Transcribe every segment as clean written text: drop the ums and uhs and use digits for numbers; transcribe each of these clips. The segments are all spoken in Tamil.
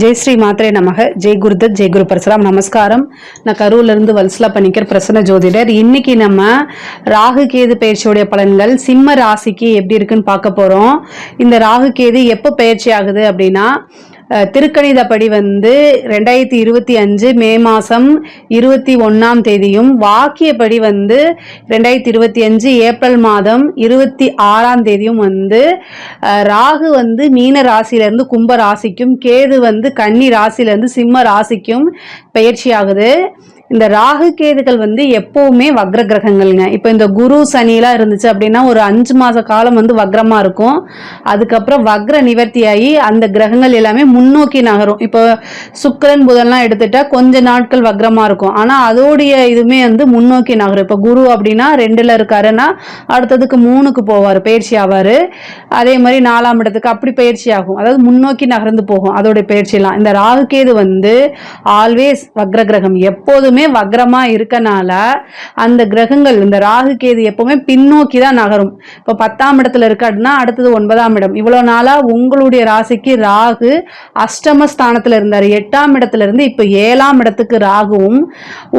ஜெய் ஸ்ரீ மாத்ரே நமக. ஜெய் குருதத், ஜெய் குரு பரசுராம். நமஸ்காரம். நான் கரூர்ல இருந்து வல்சலா பண்ணிக்கிற பிரசன்ன ஜோதிடர். இன்னைக்கு நம்ம ராகு கேது பயிற்சியுடைய பலன்கள் சிம்ம ராசிக்கு எப்படி இருக்குன்னு பார்க்க போறோம். இந்த ராகு கேது எப்போ பயிற்சி ஆகுது அப்படின்னா, திருக்கணிதப்படி 2025 மே மாதம் 21ஆம் தேதியும், வாக்கியப்படி 2025 ஏப்ரல் மாதம் 26ஆம் தேதியும் ராகு மீன ராசியிலிருந்து கும்ப ராசிக்கும், கேது கன்னி ராசியிலிருந்து சிம்ம ராசிக்கும் பயிற்சி ஆகுது. இந்த ராகு கேதுகள் எப்பவுமே வக்ர கிரகங்கள்ங்க. இப்போ இந்த குரு சனிலாம் இருந்துச்சு அப்படின்னா ஒரு 5 மாத காலம் வக்ரமா இருக்கும். அதுக்கப்புறம் வக்ர நிவர்த்தியாகி அந்த கிரகங்கள் எல்லாமே முன்னோக்கி நகரும். இப்போ சுக்கிரன் புதன்லாம் எடுத்துட்டா கொஞ்ச நாட்கள் வக்ரமா இருக்கும், ஆனா அதோடைய இதுமே முன்னோக்கி நகரும். இப்போ குரு அப்படின்னா 2ல் இருக்காருன்னா அடுத்ததுக்கு 3க்கு போவார், பயிற்சி ஆவார். அதே மாதிரி 4ஆம் இடத்துக்கு அப்படி பயிற்சி ஆகும், அதாவது முன்னோக்கி நகர்ந்து போகும் அதோடைய பயிற்சியெல்லாம். இந்த ராகு கேது ஆல்வேஸ் வக்ர கிரகம், எப்போதுமே வக்ரமா இருக்கனால அந்த கிரகங்கள் இந்த ராகு கேது எப்பவுமே பின்னோக்கி தான் நகரும். இப்போ 10ஆம் இடத்துல இருக்காருன்னா அடுத்தது 9ஆம் இடம். இவ்வளவு நாளா உங்களுடைய ராசிக்கு ராகு அஷ்டம ஸ்தானத்துல இருந்தாரு. 8ஆம் இடத்துல இருந்து இப்போ 7ஆம் இடத்துக்கு ராகுவும்,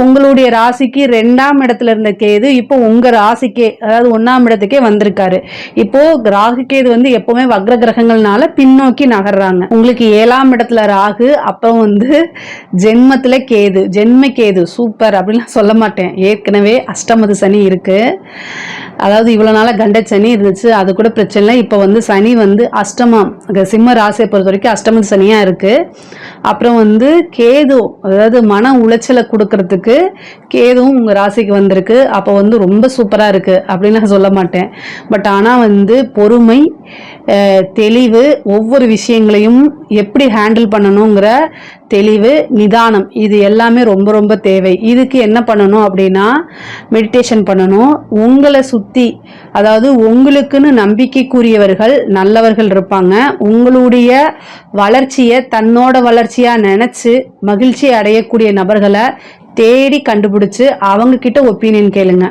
உங்களுடைய ராசிக்கு 2ஆம் இடத்துல இருந்த கேது இப்போ உங்க ராசிக்கே, அதாவது 1ஆம் இடத்துக்கே வந்திருக்காரு. இப்போ ராகு கேது எப்பவுமே வக்ர கிரகங்கள்னால பின்னோக்கி நகர்றாங்க. உங்களுக்கு 7ஆம் இடத்துல ராகு, அப்புறம் ஜென்மத்துல கேது, ஜென்ம கேது சூப்பர் அப்படின்லாம் சொல்ல மாட்டேன். ஏற்கனவே அஷ்டமது சனி இருக்கு, அதாவது இவ்வளவு நாளா கண்ட சனி இருந்துச்சு, அது கூட பிரச்சனை இல்லை. இப்போ சனி அஷ்டமம், சிம்ம ராசியை பொறுத்த வரைக்கும் அஷ்டமது சனியா இருக்கு. அப்புறம் கேது, அதாவது மன உளைச்சலை கொடுக்கறதுக்கு கேதுவும் உங்க ராசிக்கு வந்திருக்கு. அப்போ ரொம்ப சூப்பரா இருக்கு அப்படின்னு நான் சொல்ல மாட்டேன். பட் ஆனா பொறுமை, தெளிவு, ஒவ்வொரு விஷயங்களையும் எப்படி ஹேண்டில் பண்ணணுங்கிற தெளிவு, நிதானம், இது எல்லாமே ரொம்ப ரொம்ப தேவை. இதுக்கு என்ன பண்ணணும் அப்படின்னா, மெடிடேஷன் பண்ணணும். உங்களை சுற்றி, அதாவது உங்களுக்குன்னு நம்பிக்கைக்குரியவர்கள் நல்லவர்கள் இருப்பாங்க. உங்களுடைய வளர்ச்சியை தன்னோட வளர்ச்சியாக நினச்சி மகிழ்ச்சி அடையக்கூடிய நபர்களை தேடி கண்டுபிடிச்சு அவங்க கிட்ட ஒப்பீனியன் கேளுங்க,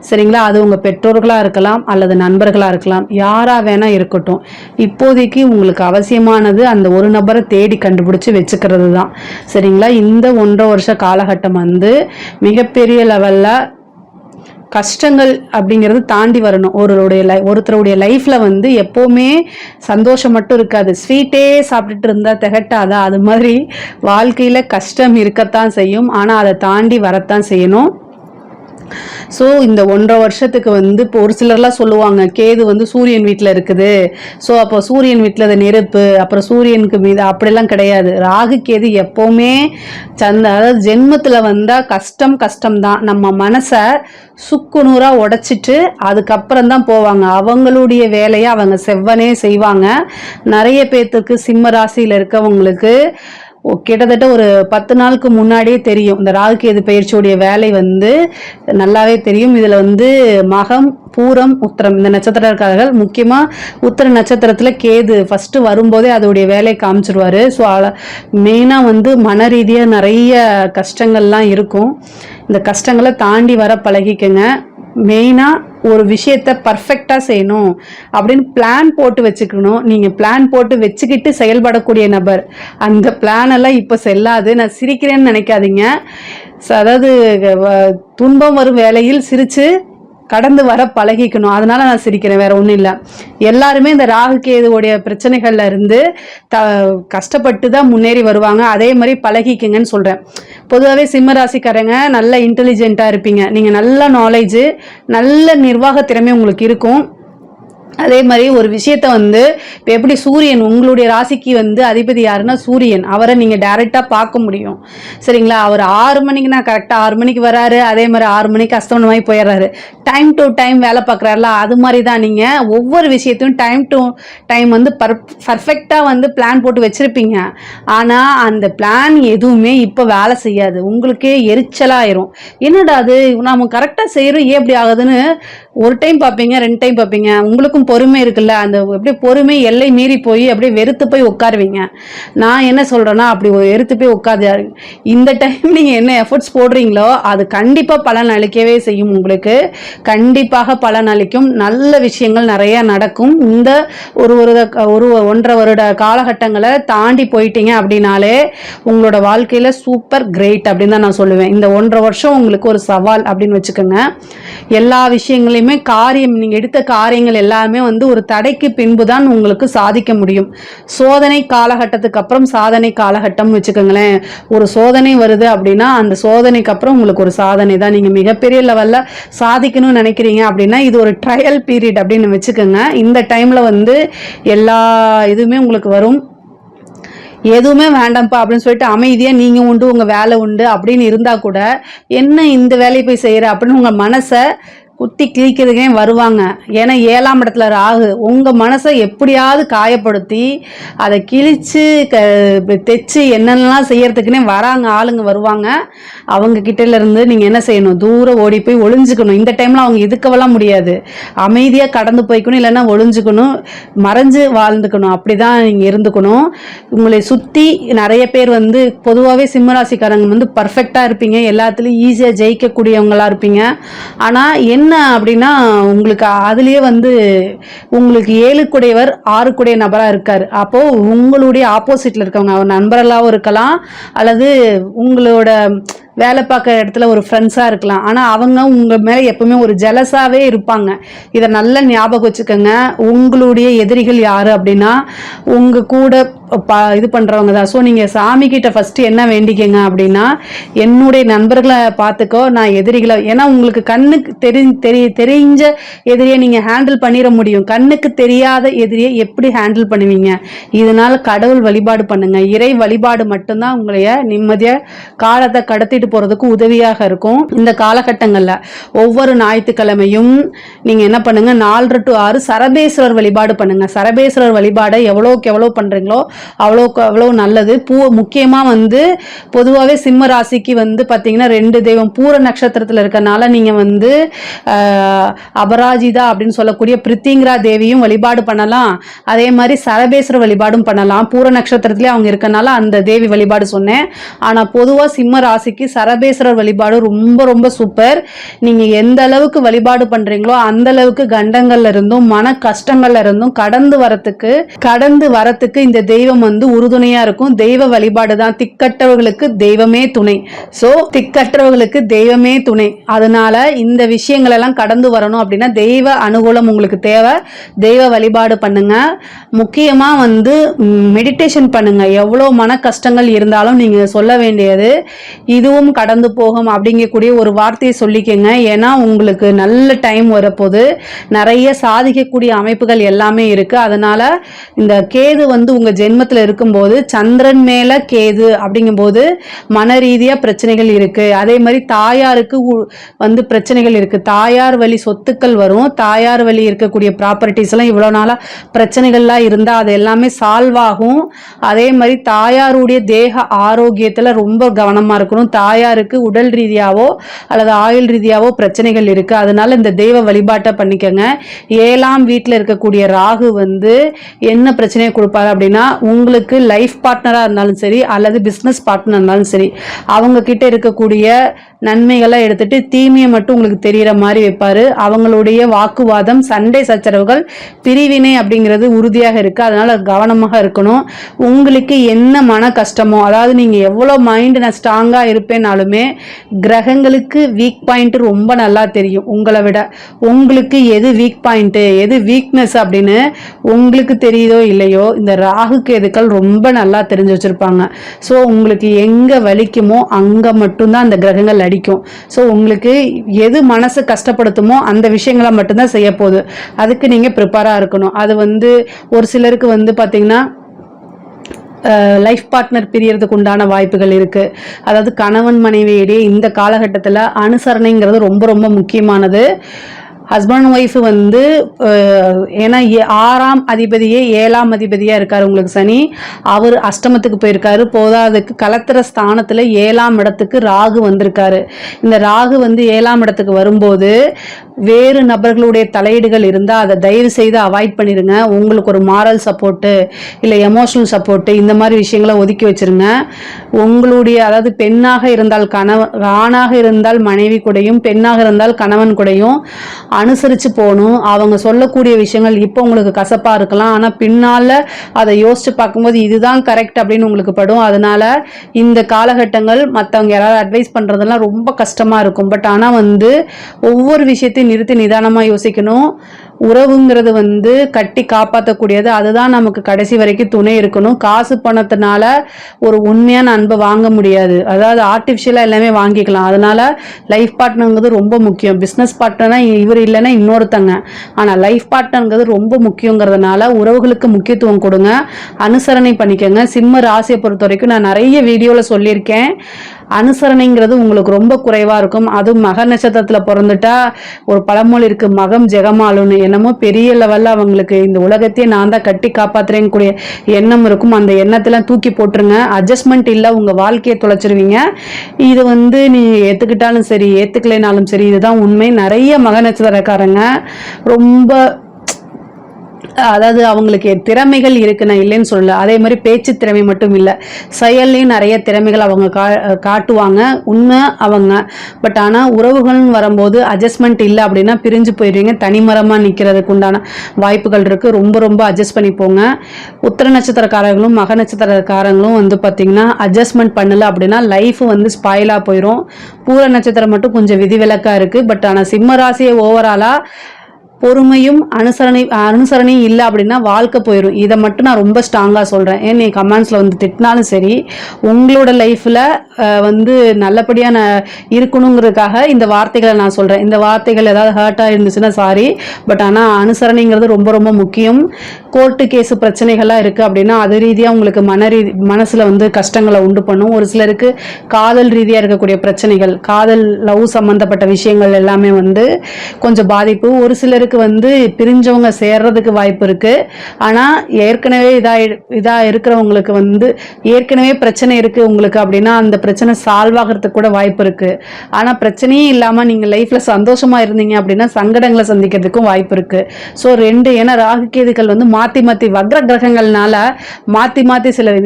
சரிங்களா? அது உங்க பெற்றோர்களா இருக்கலாம் அல்லது நண்பர்களா இருக்கலாம், யாரா வேணா இருக்கட்டும். இப்போதைக்கு உங்களுக்கு அவசியமானது அந்த ஒரு நபரை தேடி கண்டுபிடிச்சு வச்சுக்கிறது தான், சரிங்களா? இந்த 1.5 வருஷ காலகட்டம் மிகப்பெரிய லெவல்ல கஷ்டங்கள் அப்படிங்கிறது தாண்டி வரணும். ஒருத்தருடைய லைஃப்ல எப்பவுமே சந்தோஷம் மட்டும் இருக்காது. ஸ்வீட்டே சாப்பிட்டுட்டு இருந்தா திகட்டாதா, அது மாதிரி வாழ்க்கையில கஷ்டம் இருக்கத்தான் செய்யும், ஆனா அதை தாண்டி வரத்தான் செய்யணும். ஸோ இந்த 1.5 வருஷத்துக்கு இப்போ ஒரு சிலர்லாம் சொல்லுவாங்க, கேது சூரியன் வீட்டில் இருக்குது, ஸோ அப்போ சூரியன் வீட்டில் அது நெருப்பு, அப்புறம் சூரியனுக்கு மீது, அப்படிலாம் கிடையாது. ராகு கேது எப்போவுமே அதாவது ஜென்மத்தில் வந்தால் கஷ்டம் தான். நம்ம மனசை சுக்குநூறாக உடைச்சிட்டு அதுக்கப்புறம் தான் போவாங்க. அவங்களுடைய வேலையை அவங்க செவ்வனே செய்வாங்க. நிறைய பேர்த்துக்கு சிம்ம ராசியில் இருக்கவங்களுக்கு கிட்டத்தட்ட ஒரு 10 நாளுக்கு முன்னாடியே தெரியும் இந்த ராகு கேது பயிற்சியுடைய வேலை நல்லாவே தெரியும். இதுல மகம், பூரம், உத்திரம் இந்த நட்சத்திரக்காரர்கள், முக்கியமா உத்திர நட்சத்திரத்துல கேது ஃபர்ஸ்ட் வரும்போதே அதோடைய வேலையை காமிச்சிருவாரு. ஸோ மெயினா மன ரீதியா நிறைய கஷ்டங்கள்லாம் இருக்கும். இந்த கஷ்டங்களை தாண்டி வர பழகிக்கங்க. மெயினாக ஒரு விஷயத்த பர்ஃபெக்டாக செய்யணும் அப்படின்னு பிளான் போட்டு வச்சுக்கணும். நீங்கள் பிளான் போட்டு வச்சுக்கிட்டு செயல்படக்கூடிய நபர். அந்த பிளான் எல்லாம் இப்போ செல்லாது. நான் சிரிக்கிறேன்னு நினைக்காதீங்க. அதாவது துன்பம் வரும் வேளையில் சிரித்து கடந்து வர பழகிக்கணும். அதனால நான் சிரிக்கிறேன், வேற ஒன்றும் இல்லை. எல்லாருமே இந்த ராகு கேதுவோடைய பிரச்சனைகள்ல இருந்து கஷ்டப்பட்டு தான் முன்னேறி வருவாங்க. அதே மாதிரி பழகிக்குங்கன்னு சொல்றேன். பொதுவாகவே சிம்ம ராசிக்காரங்க நல்ல இன்டெலிஜென்ட்டா இருப்பீங்க. நீங்க நல்ல நாலேஜ், நல்ல நிர்வாக திறமை உங்களுக்கு இருக்கும். அதே மாதிரி ஒரு விஷயத்த இப்போ எப்படி சூரியன் உங்களுடைய ராசிக்கு அதிபதி யாருன்னா சூரியன், அவரை நீங்கள் டைரெக்டாக பார்க்க முடியும், சரிங்களா? அவர் 6 மணிக்குனா கரெக்டாக 6 மணிக்கு வராரு, அதே மாதிரி 6 மணிக்கு அஸ்தமனமாகி போயிடுறாரு. டைம் டு டைம் வேலை பார்க்குறாருல, அது மாதிரி தான் நீங்கள் ஒவ்வொரு விஷயத்தையும் டைம் டு டைம் பர்ஃபெக்டாக பிளான் போட்டு வச்சுருப்பீங்க. ஆனால் அந்த பிளான் எதுவுமே இப்போ வேலை செய்யாது. உங்களுக்கே எரிச்சலாயிரும். என்னடா அது நம்ம கரெக்டாக செய்கிறோம், ஏன் இப்படி ஆகுதுன்னு ஒரு டைம் பார்ப்பீங்க, 2 டைம் பார்ப்பீங்க, உங்களுக்கும் இருக்கும் பொறுமை இருக்குல்ல, அந்த அப்படியே பொறுமை எல்லை மீறி போய் அப்படியே வெறுத்து போய் உட்காருவீங்க. நான் என்ன சொல்றேன்னா, அப்படி வெறுத்து போய் உட்காது. இந்த டைம் நீங்க என்ன எஃபர்ட்ஸ் போடுறீங்களோ அது கண்டிப்பா பலன் அளிக்கவே செய்யும். உங்களுக்கு கண்டிப்பாக பலன் அளிக்கும். நல்ல விஷயங்கள் நிறைய நடக்கும். இந்த ஒரு 1.5 வருட காலகட்டங்களை தாண்டி போயிட்டீங்க அப்படின்னாலே உங்களோட வாழ்க்கையில சூப்பர் கிரேட் அப்படின்னு தான் நான் சொல்லுவேன். இந்த 1.5 வருஷம் உங்களுக்கு ஒரு சவால் அப்படின்னு வச்சுக்கோங்க. எல்லா விஷயங்களையுமே நீங்க எடுத்த காரியங்கள் எல்லாமே ஒரு தடைக்கு பின்புதான் உங்களுக்கு சாதிக்க முடியும். சோதனை காலகட்டத்துக்கு அப்புறம் சாதனை காலகட்டம் வச்சுக்கோங்களேன். ஒரு சோதனை வருது அப்படின்னா அந்த சோதனைக்கு அப்புறம் உங்களுக்கு ஒரு சாதனை தான். நீங்க மிகப்பெரிய லெவல்ல சாதிக்கணும்னு நினைக்கிறீங்க அப்படின்னா இது ஒரு ட்ரையல் பீரியட் அப்படின்னு வச்சுக்கோங்க. இந்த டைம்ல எல்லா இதுவுமே உங்களுக்கு வரும். எதுவுமே வேண்டாம்ப்பா அப்படின்னு சொல்லிட்டு அமைதியா நீங்க உண்டு உங்க வேலை உண்டு அப்படின்னு இருந்தா கூட என்ன இந்த வேலையை போய் செய்யற அப்படின்னு உங்க மனசை குத்தி கிழிக்கிறதுக்கே வருவாங்க. ஏன்னா 7ஆம் இடத்துல ராகு உங்க மனசை எப்படியாவது காயப்படுத்தி அதை கிழிச்சு தைச்சு என்னென்னலாம் செய்யறதுக்குன்னே ஆளுங்க வருவாங்க. அவங்க கிட்டல இருந்து நீங்க என்ன செய்யணும், தூரம் ஓடி போய் ஒளிஞ்சுக்கணும். இந்த டைம்ல அவங்க இதுக்கவெல்லாம் முடியாது. அமைதியா கடந்து போய்க்கணும், இல்லைன்னா ஒளிஞ்சுக்கணும், மறைஞ்சு வாழ்ந்துக்கணும். அப்படிதான் நீங்க இருந்துக்கணும். உங்களை சுத்தி நிறைய பேர் பொதுவாகவே சிம்மராசிக்காரங்க பர்ஃபெக்டா இருப்பீங்க, எல்லாத்துலயும் ஈஸியா ஜெயிக்கக்கூடியவங்களா இருப்பீங்க. ஆனா என்ன அப்படின்னா உங்களுக்கு அதுலயே உங்களுக்கு 7 குடையவர் 6 குடைய நபரா இருக்காரு. அப்போ உங்களுடைய ஆப்போசிட்ல இருக்கவங்க அவர் நண்பர்களாகவும் இருக்கலாம், அல்லது உங்களோட வேலை பார்க்குற இடத்துல ஒரு ஃப்ரெண்ட்ஸாக இருக்கலாம். ஆனால் அவங்க உங்கள் மேலே எப்பவுமே ஒரு ஜெலஸாகவே இருப்பாங்க. இதை நல்லா ஞாபகம் வச்சுக்கோங்க. உங்களுடைய எதிரிகள் யார் அப்படின்னா உங்கள் கூட இது பண்ணுறவங்க தான். ஸோ நீங்கள் சாமி கிட்ட ஃபஸ்ட்டு என்ன வேண்டிக்கங்க அப்படின்னா, என்னுடைய நண்பர்களை பார்த்துக்கோ, நான் எதிரிகளை, ஏன்னா உங்களுக்கு கண்ணுக்கு தெரிஞ்ச எதிரியை நீங்கள் ஹேண்டில் பண்ணிட முடியும். கண்ணுக்கு தெரியாத எதிரியை எப்படி ஹேண்டில் பண்ணுவீங்க? இதனால் கடவுள் வழிபாடு பண்ணுங்க. இறை வழிபாடு மட்டும்தான் உங்களைய நிம்மதியாக காலத்தை கடத்திட்டு போறதுக்கு உதவியாக இருக்கும். இந்த காலகட்டங்கள்ல ஒவ்வொரு ஞாயிற்றுக்கிழமையும் நீங்க என்ன பண்ணுங்க, 4 to 6 சரபேஸ்வரர் வழிபாடு பண்ணுங்க. சரபேஸ்வரர் வழிபாடை எவ்வளவுக்கு எவ்வளவு பண்றீங்களோ அவ்வளவுக்கு அவ்வளவு நல்லது. முக்கியமா பொதுவாகவே சிம்ம ராசிக்கு பாத்தீங்கன்னா 2 தெய்வம் பூர நட்சத்திரத்துல இருக்கனால நீங்க அபராஜிதா அப்படின்னு சொல்லக்கூடிய பிரித்திங்கிரா தேவியும் வழிபாடு பண்ணலாம். அதே மாதிரி சரபேஸ்வரர் வழிபாடும் பண்ணலாம். பூர நட்சத்திரத்திலே அவங்க இருக்கனால அந்த தேவி வழிபாடு சொன்னேன். ஆனா பொதுவா சிம்ம ராசிக்கு சரபேஸ்வரர் வழிபாடு ரொம்ப ரொம்ப சூப்பர். நீங்க எந்த அளவுக்கு வழிபாடு பண்றீங்களோ அந்த அளவுக்கு கண்டங்கள்ல இருந்தும் மன கஷ்டங்கள்ல இருந்தும் கடந்து வரத்துக்கு இந்த தெய்வம் உறுதுணையா இருக்கும். தெய்வ வழிபாடு தான். திக்கற்றவர்களுக்கு தெய்வமே துணை. சோ திக்கற்றவர்களுக்கு தெய்வமே துணை. அதனால இந்த விஷயங்கள் எல்லாம் கடந்து வரணும் அப்படின்னா தெய்வ அனுகூலம் உங்களுக்கு தேவை. தெய்வ வழிபாடு பண்ணுங்க. முக்கியமா மெடிடேஷன் பண்ணுங்க. எவ்வளவு மன கஷ்டங்கள் இருந்தாலும் நீங்க சொல்ல வேண்டியது இதுவும் கடந்து போகும் அப்படிங்கக்கூடிய ஒரு வார்த்தையை சொல்லிக்கங்க. ஏன்னா உங்களுக்கு நல்ல டைம் வரப்போது, நிறைய சாதிக்கக்கூடிய அமைப்புகள் எல்லாமே இருக்கு. அதனால இந்த கேது உங்க ஜென்மத்தில் இருக்கும்போது சந்திரன் மேல கேது அப்படிங்கும்போது மன ரீதியா பிரச்சனைகள் இருக்கு. அதே மாதிரி தாயாருக்கு பிரச்சனைகள் இருக்கு. தாயார் வழி சொத்துக்கள் வரும். தாயார் வழி இருக்கக்கூடிய ப்ராப்பர்ட்டிஸ் எல்லாம் இவ்வளவு நாளா பிரச்சனைகள்லாம் இருந்தா அது எல்லாமே சால்வ் ஆகும். அதே மாதிரி தாயாருடைய தேக ஆரோக்கியத்துல ரொம்ப கவனமா இருக்கணும். தாயாருக்கு உடல் ரீதியாவோ அல்லது ஆயுள் ரீதியாவோ பிரச்சனைகள் இருக்கு. அதனால இந்த தெய்வ வழிபாட்டை பண்ணிக்கங்க. 7ஆம் வீட்டில் இருக்கக்கூடிய ராகு என்ன பிரச்சனையை கொடுப்பாரு அப்படின்னா, உங்களுக்கு லைஃப் பார்ட்னரா இருந்தாலும் சரி அல்லது பிசினஸ் பார்ட்னர் இருந்தாலும் சரி, அவங்க கிட்ட இருக்கக்கூடிய நன்மைகளை எடுத்துட்டு தீமையை மட்டும் உங்களுக்கு தெரியற மாதிரி வைப்பாரு. அவங்களுடைய வாக்குவாதம், சண்டை சச்சரவுகள், பிரிவினை அப்படிங்கிறது உறுதியாக இருக்கு. அதனால கவனமாக இருக்கணும். உங்களுக்கு என்ன மன கஷ்டமோ, அதாவது நீங்க எவ்வளவு மைண்ட் நான் ஸ்ட்ராங்கா இருப்பேனாலுமே கிரகங்களுக்கு வீக் பாயிண்ட் ரொம்ப நல்லா தெரியும். உங்களை விட உங்களுக்கு எது வீக் பாயிண்ட் எது வீக்னஸ் அப்படின்னு உங்களுக்கு தெரியுதோ இல்லையோ, இந்த ராகு கேதுக்கள் ரொம்ப நல்லா தெரிஞ்சு வச்சிருப்பாங்க. ஸோ உங்களுக்கு எங்க வலிக்குமோ அங்க மட்டும்தான் அந்த கிரகங்கள் அடிக்கும். ஸோ உங்களுக்கு எது மனசு கஷ்டப்படுத்துமோ அந்த விஷயங்களை மட்டும்தான் செய்ய போகுது. அதுக்கு நீங்க ப்ரிப்பேரா இருக்கணும். அது ஒரு சிலருக்கு பாத்தீங்கன்னா லைஃப் பார்ட்னர் பிரியறதுக்கு உண்டான வாய்ப்புகள் இருக்கு. அதாவது கணவன் மனைவியிடையே இந்த காலகட்டத்தில் அனுசரணைங்கிறது ரொம்ப ரொம்ப முக்கியமானது. ஹஸ்பண்ட் ஒய்ஃப் வந்து ஏன்னா 6ஆம் அதிபதியே 7ஆம் அதிபதியாக இருக்கார் உங்களுக்கு சனி. அவர் அஷ்டமத்துக்கு போயிருக்காரு. போதாதுக்கு கலத்திர ஸ்தானத்தில் 7ஆம் இடத்துக்கு ராகு வந்திருக்காரு. இந்த ராகு வந்து 7ஆம் இடத்துக்கு வரும்போது வேறு நபர்களுடைய தலையீடுகள் இருந்தால் அதை தயவு செய்து அவாய்ட் பண்ணிடுங்க. உங்களுக்கு ஒரு மாரல் சப்போர்ட்டு இல்லை எமோஷனல் சப்போர்ட்டு இந்த மாதிரி விஷயங்களை ஒதுக்கி வச்சிருங்க. உங்களுடைய அதாவது பெண்ணாக இருந்தால் ஆணாக இருந்தால் மனைவி கூடயும் பெண்ணாக இருந்தால் கணவன் கூடயும் அனுசரித்து போகணும். அவங்க சொல்லக்கூடிய விஷயங்கள் இப்போ உங்களுக்கு கசப்பாக இருக்கலாம், ஆனால் பின்னால் அதை யோசித்து பார்க்கும்போது இதுதான் கரெக்ட் அப்படின்னு உங்களுக்கு படும். அதனால இந்த காலகட்டங்கள் மற்றவங்க யாராவது அட்வைஸ் பண்ணுறதெல்லாம் ரொம்ப கஷ்டமாக இருக்கும். பட் ஆனால் வந்து ஒவ்வொரு விஷயத்தையும் நிறுத்தி நிதானமாக யோசிக்கணும். உறவுங்கிறது வந்து கட்டி காப்பாற்றக்கூடியது. அதுதான் நமக்கு கடைசி வரைக்கும் துணை இருக்கணும். காசு பணத்தினால ஒரு உண்மையான அன்பை வாங்க முடியாது. அதாவது ஆர்டிஃபிஷியலாக எல்லாமே வாங்கிக்கலாம். அதனால லைஃப் பார்ட்னருங்கிறது ரொம்ப முக்கியம். பிஸ்னஸ் பார்ட்னர்னா இவர் இல்லைன்னா இன்னொருத்தங்க, ஆனால் லைஃப் பார்ட்னருங்கிறது ரொம்ப முக்கியங்கிறதுனால உறவுகளுக்கு முக்கியத்துவம் கொடுங்க, அனுசரணை பண்ணிக்கோங்க. சிம்ம ராசியை பொறுத்த வரைக்கும் நான் நிறைய வீடியோவில் சொல்லியிருக்கேன், அனுசரணைங்கிறது உங்களுக்கு ரொம்ப குறைவாக இருக்கும். அதுவும் மக நட்சத்திரத்தில் பிறந்துட்டா ஒரு பழமொழி இருக்கு, மகம் ஜெகமாலுன்னு. என்னமோ பெரிய லெவலில் அவங்களுக்கு இந்த உலகத்தையே நான் தான் கட்டி காப்பாத்துறேன் கூடிய எண்ணம் இருக்கும். அந்த எண்ணத்தெல்லாம் தூக்கி போட்டுருங்க. அட்ஜஸ்ட்மெண்ட் இல்லை, உங்கள் வாழ்க்கையை தொலைச்சிருவீங்க. இது வந்து நீ ஏற்றுக்கிட்டாலும் சரி ஏற்றுக்கலைனாலும் சரி இதுதான் உண்மை. நிறைய மக நட்சத்திரக்காரங்க ரொம்ப அதாவது அவங்களுக்கு திறமைகள் இருக்கு, நான் இல்லைன்னு சொல்லல. அதே மாதிரி பேச்சு திறமை மட்டும் இல்லை, செயல்லையும் நிறைய திறமைகள் அவங்க காட்டுவாங்க, உண்மை அவங்க. பட் ஆனால் உறவுகள்னு வரும்போது அட்ஜஸ்ட்மெண்ட் இல்லை அப்படின்னா பிரிஞ்சு போயிடுவீங்க. தனிமரமாக நிற்கிறதுக்கு உண்டான வாய்ப்புகள் இருக்குது. ரொம்ப ரொம்ப அட்ஜஸ்ட் பண்ணி போங்க. உத்திர நட்சத்திரக்காரங்களும் மக நட்சத்திரக்காரங்களும் வந்து பார்த்திங்கன்னா அட்ஜஸ்ட்மெண்ட் பண்ணலை அப்படின்னா லைஃப் வந்து ஸ்பாயிலாக போயிடும். பூர நட்சத்திரம் மட்டும் கொஞ்சம் விதிவிலக்காக இருக்குது. பட் ஆனால் சிம்ம ராசியை ஓவராலாக பொறுமையும் அனுசரணையும் இல்லை அப்படின்னா வாழ்க்கை போயிடும். இதை மட்டும் நான் ரொம்ப ஸ்ட்ராங்காக சொல்கிறேன். ஏன் நீ கமெண்ட்ஸில் வந்து திட்டினாலும் சரி, உங்களோட லைஃப்பில் வந்து நல்லபடியாக இருக்கணுங்கிறதுக்காக இந்த வார்த்தைகளை நான் சொல்கிறேன். இந்த வார்த்தைகள் ஏதாவது ஹர்ட்டாக இருந்துச்சுன்னா சாரி. பட் ஆனால் அனுசரணைங்கிறது ரொம்ப ரொம்ப முக்கியம். கோர்ட்டு கேஸு பிரச்சனைகள்லாம் இருக்குது அப்படின்னா அது ரீதியாக உங்களுக்கு மனசில் வந்து கஷ்டங்களை உண்டு பண்ணும். ஒரு சிலருக்கு காதல் ரீதியாக இருக்கக்கூடிய பிரச்சனைகள், காதல் லவ் சம்மந்தப்பட்ட விஷயங்கள் எல்லாமே வந்து கொஞ்சம் பாதிப்பு. ஒரு சிலருக்கு வந்து பிரிஞ்சவங்க சேர்றதுக்கு வாய்ப்பு இருக்கு. ஆனா ஏற்கனவே இதா இருக்கிறவங்களுக்கு வந்து ஏற்கனவே பிரச்சனை இருக்கு உங்களுக்கு அப்படின்னா அந்த பிரச்சனை சால்வ் ஆகிறதுக்கு கூட வாய்ப்பு இருக்கு. ஆனா பிரச்சனையே இல்லாம நீங்க லைஃப்ல சந்தோஷமா இருந்தீங்க அப்படின்னா சங்கடங்களை சந்திக்கிறதுக்கும் வாய்ப்பு இருக்கு. ஸோ ஏன்னா ராகு கேதுக்கள் வந்து மாத்தி மாத்தி வக்ர கிரகங்கள்னால மாத்தி சில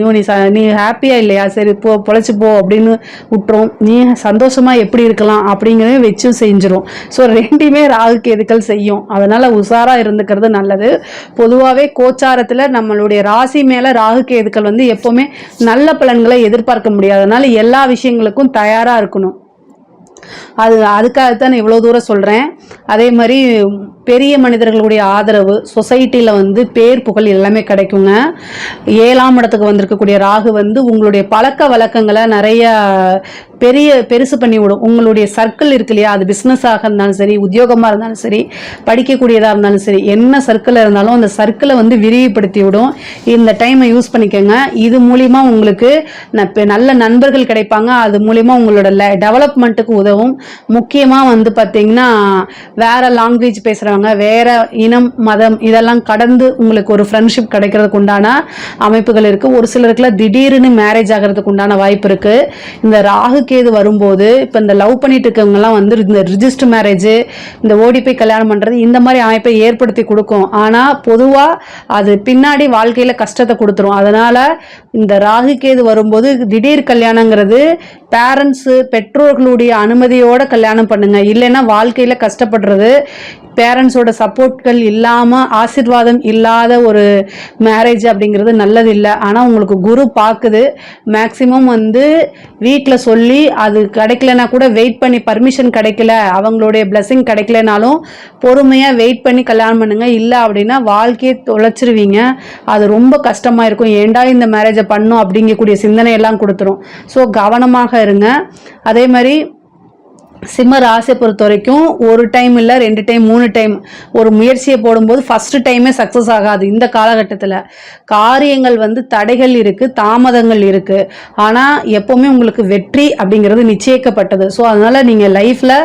நீ ஹாப்பியா இல்லையா, சரி போ பொழைச்சு போ அப்படின்னு விட்டுரும். நீ சந்தோஷமா எப்படி இருக்கலாம் அப்படிங்கிறத வச்சும் செஞ்சிடும். ஸோ ரெண்டுமே ராகு கேதுக்கள் செய்யும். அதனால உஷாரா இருந்துக்கிறது நல்லது. பொதுவாகவே கோச்சாரத்தில் நம்மளுடைய ராசி மேல ராகு கேதுக்கள் வந்து எப்பவுமே நல்ல பலன்களை எதிர்பார்க்க முடியாது. அதனால எல்லா விஷயங்களுக்கும் தயாரா இருக்கணும். அதுக்காகத்தான் நான் இவ்வளோ தூரம் சொல்கிறேன். அதே மாதிரி பெரிய மனிதர்களுடைய ஆதரவு, சொசைட்டியில் வந்து பேர் புகழ் எல்லாமே கிடைக்குங்க. 7ஆம் இடத்துக்கு வந்திருக்கக்கூடிய ராகு வந்து உங்களுடைய பழக்க வழக்கங்களை நிறைய பெருசு பண்ணி விடும். உங்களுடைய சர்க்கிள் இருக்கு இல்லையா, அது பிஸ்னஸாக இருந்தாலும் சரி, உத்தியோகமாக இருந்தாலும் சரி, படிக்கக்கூடியதாக இருந்தாலும் சரி, என்ன சர்க்கிளில் இருந்தாலும் அந்த சர்க்கிளை வந்து விரிவுபடுத்தி விடும். இந்த டைமை யூஸ் பண்ணிக்கோங்க. இது மூலிமா உங்களுக்கு நல்ல நண்பர்கள் கிடைப்பாங்க. அது மூலிமா உங்களோட டெவலப்மெண்ட்டுக்கு உதவும். முக்கியமாக வந்து பார்த்தீங்கன்னா வேற லாங்குவேஜ் பேசுகிறவங்க, வேற இனம் மதம் இதெல்லாம் கடந்து உங்களுக்கு ஒரு ஃப்ரெண்ட்ஷிப் கிடைக்கிறதுக்கு உண்டான அமைப்புகள் இருக்குது. ஒரு சிலருக்குல திடீர்னு மேரேஜ் ஆகிறதுக்கு உண்டான வாய்ப்பு இருக்குது. இந்த ராகு கேது வரும்போது இப்போ இந்த லவ் பண்ணிட்டு இருக்கவங்கலாம் வந்து இந்த ரிஜிஸ்டர் மேரேஜ், இந்த ஓடி போய் கல்யாணம் பண்ணுறது, இந்த மாதிரி அமைப்பை ஏற்படுத்தி கொடுக்கும். ஆனால் பொதுவாக அது பின்னாடி வாழ்க்கையில் கஷ்டத்தை கொடுத்துரும். அதனால் இந்த ராகு கேது வரும்போது திடீர் கல்யாணங்கிறது பேரண்ட்ஸு பெற்றோர்களுடைய அனுமதியோட கல்யாணம் பண்ணுங்க. இல்லைன்னா வாழ்க்கையில் கஷ்டப்படுறது. பேரண்ட்ஸோட சப்போர்ட்கள் இல்லாமல் ஆசீர்வாதம் இல்லாத ஒரு மேரேஜ் அப்படிங்கிறது நல்லது இல்லை. ஆனால் உங்களுக்கு குரு பார்க்குது. மேக்சிமம் வந்து வீட்டில் சொல்லி அது கிடைக்கலனா கூட வெயிட் பண்ணி, பர்மிஷன் கிடைக்கல, அவங்களுடைய பிளெஸிங் கிடைக்கலனாலும் பொறுமையாக வெயிட் பண்ணி கல்யாணம் பண்ணுங்க. இல்லை அப்படின்னா வாழ்க்கையை தொலைச்சிருவீங்க. அது ரொம்ப கஷ்டமாக இருக்கும். ஏண்டா இந்த மேரேஜை பண்ணும் அப்படிங்கக்கூடிய சிந்தனை எல்லாம் கொடுத்துரும். ஸோ கவனமாக இருங்க. அதே மாதிரி சிம்ம ராசியை பொறுத்த வரைக்கும் ஒரு டைம் இல்லை 2 டைம் 3 டைம் ஒரு முயற்சியை போடும்போது ஃபர்ஸ்ட் டைமே சக்ஸஸ் ஆகாது. இந்த காலகட்டத்தில் காரியங்கள் வந்து தடைகள் இருக்குது, தாமதங்கள் இருக்குது. ஆனால் எப்போவுமே உங்களுக்கு வெற்றி அப்படிங்கிறது நிச்சயிக்கப்பட்டது. ஸோ அதனால் நீங்கள் லைஃப்பில்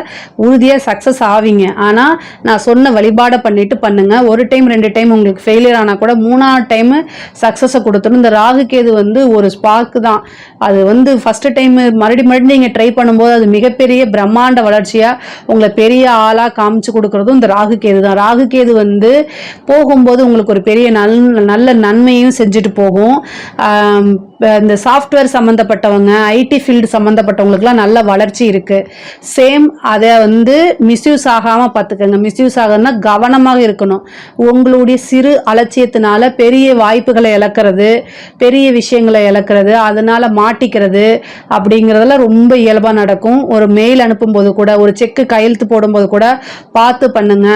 உறுதியாக சக்ஸஸ் ஆவீங்க. ஆனால் நான் சொன்ன வழிபாடை பண்ணிட்டு பண்ணுங்கள். ஒரு டைம் 2 டைம் உங்களுக்கு ஃபெயிலியர் ஆனால் கூட 3ஆவது டைமு சக்ஸஸை கொடுத்துடும். இந்த ராகு கேது வந்து ஒரு ஸ்பார்க்கு தான். அது வந்து ஃபஸ்ட்டு டைம் மறுபடியும் நீங்கள் ட்ரை பண்ணும்போது அது மிகப்பெரிய பிரம்மாண்ட வளர்ச்சியா உங்களை பெரிய ஆளா காமிச்சு கொடுக்கறதும் இந்த ராகு கேது தான். ராகு கேது வந்து போகும்போது உங்களுக்கு ஒரு பெரிய நல்ல நன்மையும் செஞ்சுட்டு போகும். இந்த சாஃப்ட்வேர் சம்மந்தப்பட்டவங்க, ஐடி ஃபீல்டு சம்மந்தப்பட்டவங்களுக்குலாம் நல்ல வளர்ச்சி இருக்கு. சேம் அதை வந்து மிஸ்யூஸ் ஆகாமல் பார்த்துக்கோங்க. மிஸ்யூஸ் ஆகணும்னா கவனமாக இருக்கணும். உங்களுடைய சிறு அலட்சியத்தினால பெரிய வாய்ப்புகளை இழக்கிறது, பெரிய விஷயங்களை இழக்கிறது, அதனால மாட்டிக்கிறது அப்படிங்கிறதெல்லாம் ரொம்ப இயல்பாக நடக்கும். ஒரு மெயில் அனுப்பும்போது கூட, ஒரு செக்கு கையெழுத்து போடும்போது கூட பார்த்து பண்ணுங்க.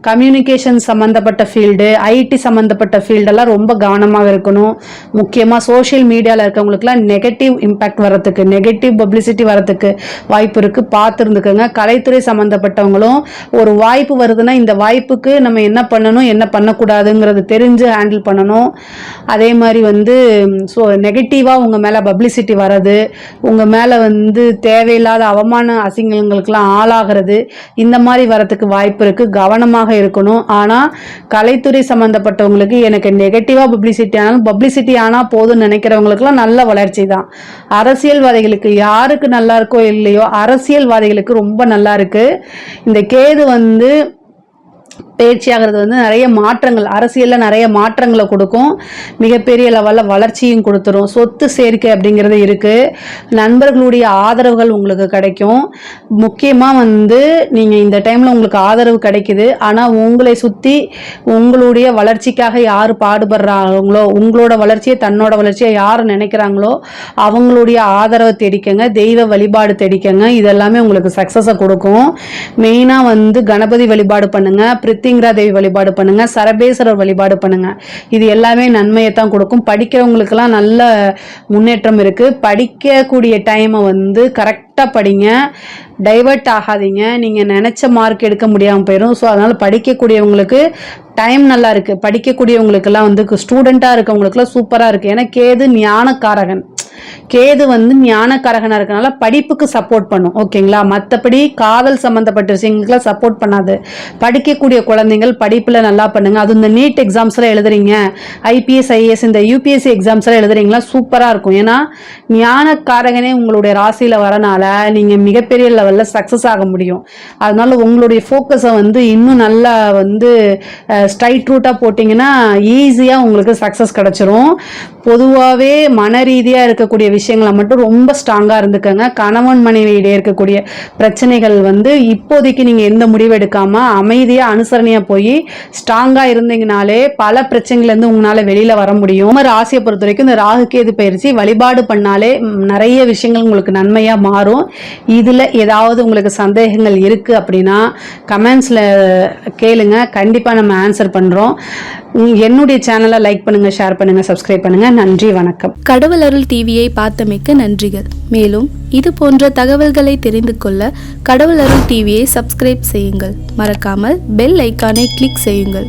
கம்யூனிகேஷன் சம்மந்தப்பட்ட ஃபீல்டு, ஐடி சம்மந்தப்பட்ட ஃபீல்டெல்லாம் ரொம்ப கவனமாக இருக்கணும். முக்கியமாக சோஷியல் மீடியாவில் இருக்கவங்களுக்குலாம் நெகட்டிவ் இம்பேக்ட் வரத்துக்கு, நெகட்டிவ் பப்ளிசிட்டி வரத்துக்கு வாய்ப்பு இருக்குது, பார்த்து இருந்துக்கோங்க. கலைத்துறை சம்மந்தப்பட்டவங்களும் ஒரு வாய்ப்பு வருதுன்னா இந்த வாய்ப்புக்கு நம்ம என்ன பண்ணணும் என்ன பண்ணக்கூடாதுங்கிறது தெரிஞ்சு ஹேண்டில் பண்ணணும். அதே மாதிரி வந்து ஸோ நெகட்டிவாக உங்கள் மேலே பப்ளிசிட்டி வர்றது, உங்கள் மேலே வந்து தேவையில்லாத அவமான அசிங்கங்களுக்கெல்லாம் ஆளாகிறது, இந்த மாதிரி வரத்துக்கு வாய்ப்பு இருக்குது. கவனமாக இருக்கணும். ஆனால் கலைத்துறை சம்மந்தப்பட்டவங்களுக்கு எனக்கு நெகட்டிவாக பப்ளிசிட்டி ஆனால் போதும்னு நினைக்கிறவங்களுக்குலாம் நல்ல வளர்ச்சி தான். அரசியல்வாதிகளுக்கு யாருக்கு நல்லா இருக்கோ இல்லையோ, அரசியல்வாதிகளுக்கு ரொம்ப நல்லா இருக்கு. இந்த கேது வந்து பயிற்சியாகிறது வந்து நிறைய மாற்றங்கள், அரசியலில் நிறைய மாற்றங்களை கொடுக்கும். மிகப்பெரிய லெவலில் வளர்ச்சியும் கொடுத்துரும். சொத்து சேர்க்கை அப்படிங்கிறது இருக்குது. நண்பர்களுடைய ஆதரவுகள் உங்களுக்கு கிடைக்கும். முக்கியமாக வந்து நீங்கள் இந்த டைமில் உங்களுக்கு ஆதரவு கிடைக்குது. ஆனால் உங்களை சுற்றி உங்களுடைய வளர்ச்சிக்காக யார் பாடுபடுறாங்களோ, உங்களோட வளர்ச்சியை தன்னோட வளர்ச்சியை யார் நினைக்கிறாங்களோ அவங்களுடைய ஆதரவை தேடிக்கங்க. தெய்வ வழிபாடு தேடிக்கங்க. இதெல்லாமே உங்களுக்கு சக்ஸஸை கொடுக்கும். மெயினாக வந்து கணபதி வழிபாடு பண்ணுங்க, பிரித்திங்கரா தேவி வழிபாடு பண்ணுங்க, சரபேஸ்வரர் வழிபாடு பண்ணுங்க. இது எல்லாமே நன்மையை தான் கொடுக்கும். படிக்கிறவங்களுக்கெல்லாம் நல்ல முன்னேற்றம் இருக்கு. படிக்கக்கூடிய டைமை வந்து கரெக்டாக படிங்க, டைவர்ட் ஆகாதீங்க. நீங்கள் நினச்ச மார்க் எடுக்க முடியாமல் போயிடும். ஸோ அதனால் படிக்கக்கூடியவங்களுக்கு டைம் நல்லா இருக்குது. படிக்கக்கூடியவங்களுக்கெல்லாம் வந்து ஸ்டூடெண்ட்டாக இருக்கவங்களுக்குலாம் சூப்பராக இருக்குது. ஏன்னா கேது ஞானக்காரகன். கேது வந்து ஞானக்காரகனாக இருக்கனால படிப்புக்கு சப்போர்ட் பண்ணும். ஓகேங்களா? மற்றபடி காதல் சம்மந்தப்பட்ட விஷயங்களுக்குலாம் சப்போர்ட் பண்ணாது. படிக்கக்கூடிய குழந்தைங்கள் படிப்பில் நல்லா பண்ணுங்க. அது இந்த நீட் எக்ஸாம்ஸ்லாம் எழுதுறீங்க, ஐபிஎஸ் ஐஏஎஸ் இந்த யூபிஎஸ்சி எக்ஸாம்ஸ்லாம் எழுதுறீங்களா, சூப்பராக இருக்கும். ஏன்னா ஞானக்காரகனே உங்களுடைய ராசியில் வரனால நீங்கள் மிகப்பெரிய லெவலில் சக்ஸஸ் ஆக முடியும். அதனால உங்களுடைய ஃபோக்கஸை வந்து இன்னும் நல்லா வந்து ஸ்ட்ரைட் ரூட்டாக போட்டிங்கன்னா ஈஸியாக உங்களுக்கு சக்ஸஸ் கிடச்சிரும். பொதுவாகவே மன ரீதியாக இருக்கக்கூடிய விஷயங்களை மட்டும் ரொம்ப ஸ்ட்ராங்காக இருந்துக்கங்க. கணவன் மனைவியிடையே இருக்கக்கூடிய பிரச்சனைகள் வந்து இப்போதைக்கு நீங்கள் எந்த முடிவு எடுக்காமல் அமைதியாக அனுசரணையாக போய் ஸ்ட்ராங்காக இருந்தீங்கனாலே பல பிரச்சனைகள்லேருந்து உங்களால் வெளியில் வர முடியும். ராசியை பொறுத்த வரைக்கும் இந்த ராகு கேது பயிற்சி வழிபாடு பண்ணாலே நிறைய விஷயங்கள் உங்களுக்கு நன்மையாக மாறும். இதில் ஏதாவது உங்களுக்கு சந்தேகங்கள் இருக்குது அப்படின்னா கமெண்ட்ஸில் கேளுங்க, கண்டிப்பாக நம்ம ஆன்சர் பண்ணுறோம். என்னுடைய சேனலை லைக் பண்ணுங்கள், ஷேர் பண்ணுங்கள், சப்ஸ்கிரைப் பண்ணுங்கள். நன்றி, வணக்கம். கடவுள் அருள் டிவியை பார்த்தமைக்கு நன்றிகள். மேலும் இது போன்ற தகவல்களை தெரிந்து கொள்ள கடவுள் அருள் டிவியை சப்ஸ்கிரைப் செய்யுங்கள். மறக்காமல் பெல் ஐக்கானை கிளிக் செய்யுங்கள்.